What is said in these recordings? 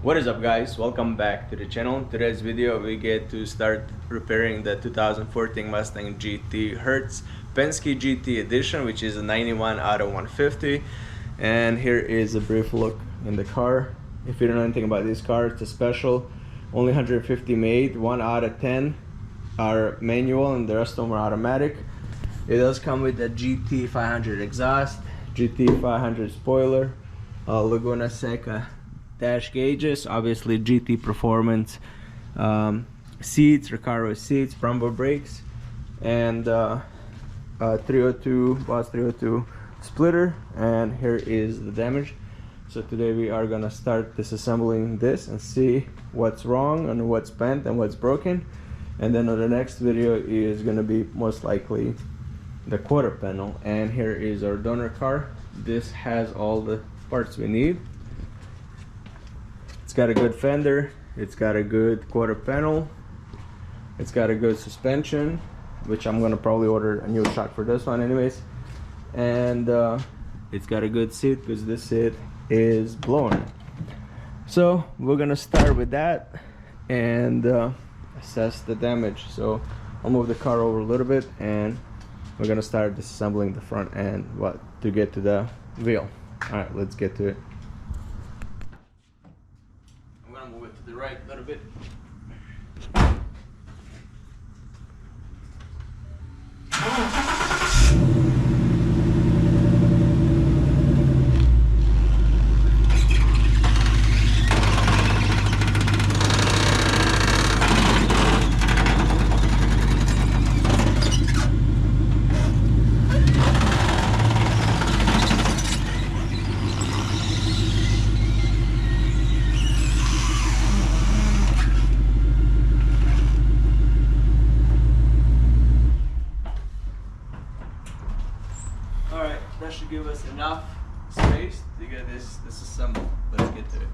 What is up, guys? Welcome back to the channel. In today's video we get to start repairing the 2014 Mustang GT Hertz Penske GT edition, which is a 91 out of 150. And here is a brief look in the car. If you don't know anything about this car, it's a special, only 150 made. 1 out of 10 are manual and the rest of them are automatic. It does come with a GT 500 exhaust, GT 500 spoiler, Laguna Seca dash gauges, obviously GT performance seats, Recaro seats, Brembo brakes, and 302 Boss 302 splitter. And here is the damage. So today we are gonna start disassembling this and see what's wrong and what's bent and what's broken. And then on the next video is gonna be most likely the quarter panel. And here is our donor car. This has all the parts we need. It's got a good fender, it's got a good quarter panel, it's got a good suspension, which I'm gonna probably order a new shock for this one anyways, and it's got a good seat because this seat is blown. So we're gonna start with that and assess the damage. So I'll move the car over a little bit and we're gonna start disassembling the front end to get to the wheel. All right, let's get to it. I'm gonna move it to the right a little bit. That should give us enough space to get this disassembled. Let's get to it.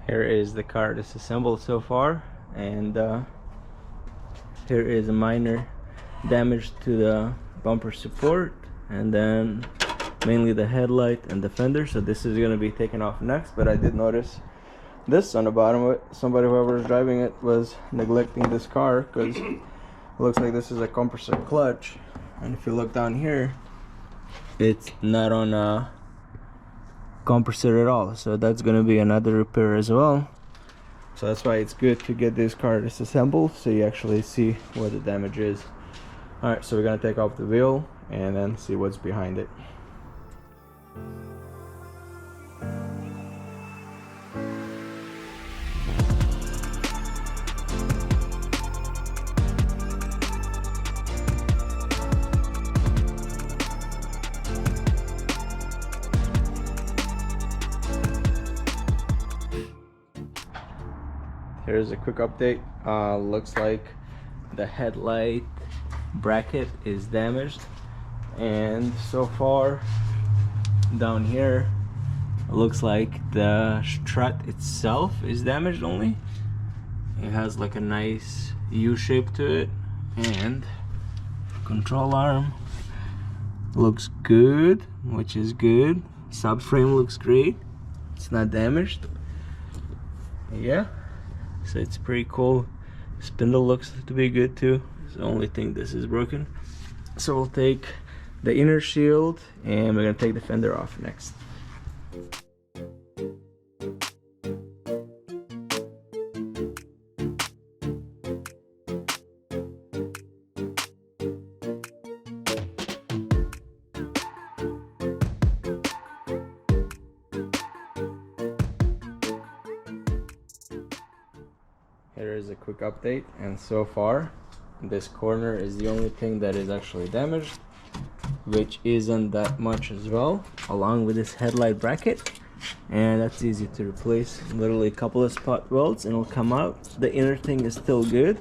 Here is the car disassembled so far, and here is a minor damage to the bumper support, and then mainly the headlight and the fender. So this is going to be taken off next, but I did notice this on the bottom. Somebody, whoever was driving it, was neglecting this car because it looks like this is a composite clutch, and if you look down here, it's not on a composite at all. So that's going to be another repair as well. So that's why it's good to get this car disassembled so you actually see what the damage is. Alright, so we're going to take off the wheel and then see what's behind it. Here's a quick update. Looks like the headlight bracket is damaged, and so far down here it looks like the strut itself is damaged only. It has like a nice U shape to it, and control arm looks good, which is good. Subframe looks great, it's not damaged. Yeah, so it's pretty cool. Spindle looks to be good too. It's the only thing this is broken. So we'll take the inner shield and we're gonna take the fender off next. There is a quick update, and so far this corner is the only thing that is actually damaged, which isn't that much as well, along with this headlight bracket, and that's easy to replace. Literally a couple of spot welds and it'll come out. The inner thing is still good,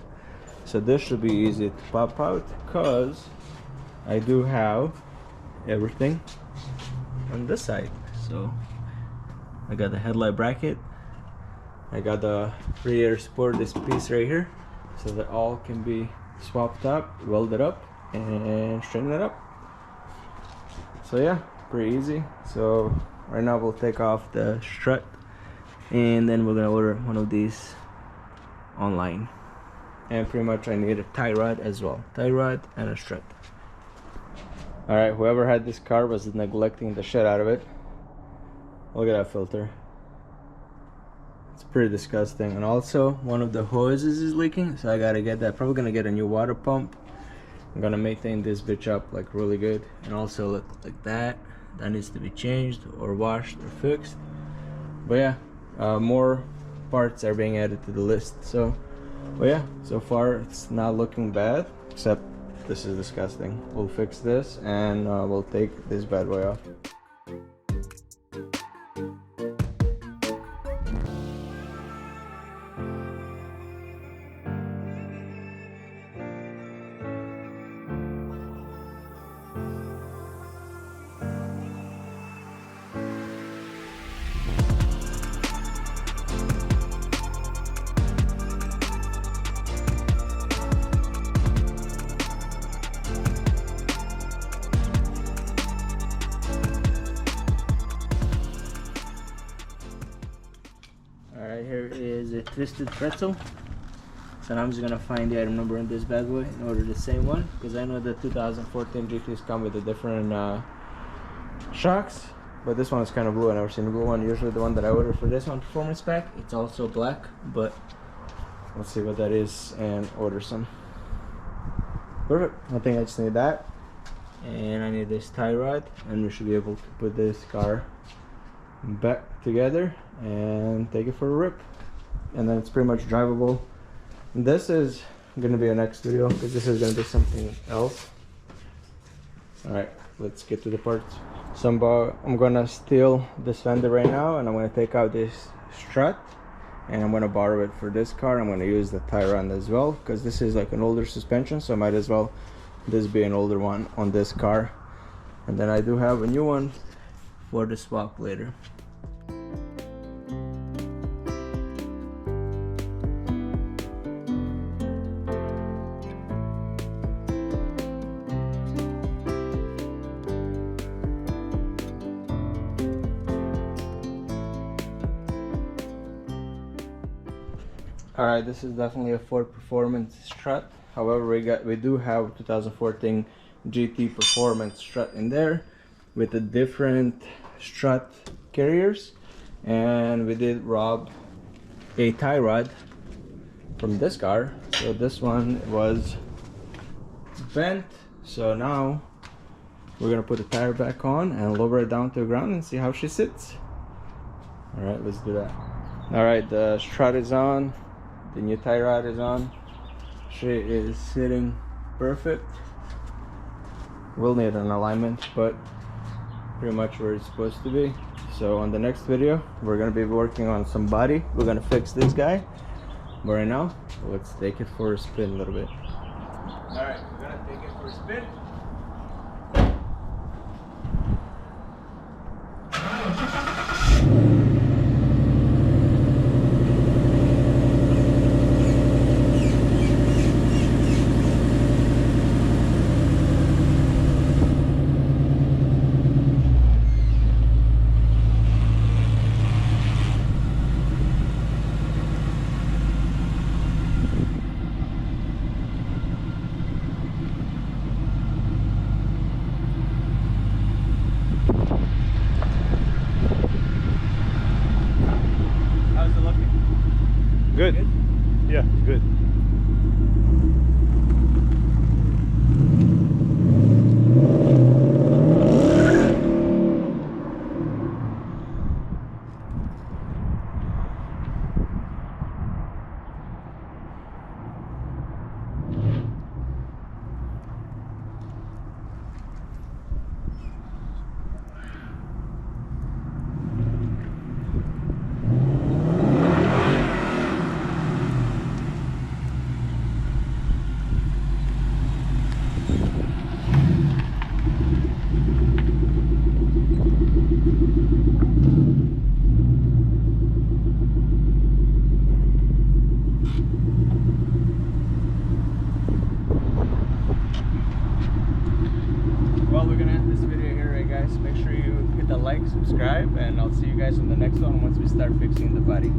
so this should be easy to pop out, because I do have everything on this side. So I got the headlight bracket, I got the rear support, this piece right here, so that all can be swapped up, welded up, and straighten it up. So yeah, pretty easy. So right now we'll take off the strut, and then we're gonna order one of these online. And pretty much I need a tie rod as well, tie rod and a strut. Alright, whoever had this car was neglecting the shit out of it. Look at that filter. It's pretty disgusting. And also one of the hoses is leaking, so I gotta get that. Probably gonna get a new water pump. I'm gonna maintain this bitch up like really good. And also look like that needs to be changed or washed or fixed. But yeah, more parts are being added to the list. So but yeah, so far it's not looking bad, except this is disgusting. We'll fix this, and we'll take this bad boy off. Alright, here is a twisted pretzel. So now I'm just gonna find the item number in this bad boy and order the same one, because I know the 2014 GTs come with a different shocks, but this one is kind of blue. I've never seen the blue one. Usually the one that I order for this one performance pack, it's also black, but let's see what that is and order some. Perfect. I think I just need that, and I need this tie rod, and we should be able to put this car back together and take it for a rip, and then it's pretty much drivable. This is gonna be a next video, because this is gonna be something else. All right, let's get to the parts. So I'm gonna steal this fender right now, and I'm gonna take out this strut, and I'm gonna borrow it for this car. I'm gonna use the tie rod as well, because this is like an older suspension, so might as well this be an older one on this car. And then I do have a new one for the swap later. Alright, this is definitely a Ford Performance strut. However, we do have 2014 GT Performance strut in there with the different strut carriers, and we did rob a tie rod from this car. So this one was bent, so now we're gonna put the tire back on and lower it down to the ground and see how she sits. Alright, let's do that. Alright, the strut is on. The new tie rod is on. She is sitting perfect. We'll need an alignment, but pretty much where it's supposed to be. So on the next video, we're gonna be working on some body. We're gonna fix this guy. But right now, let's take it for a spin a little bit. Alright, we're gonna take it for a spin. guys. Make sure you hit the like, subscribe, and I'll see you guys in the next one once we start fixing the body.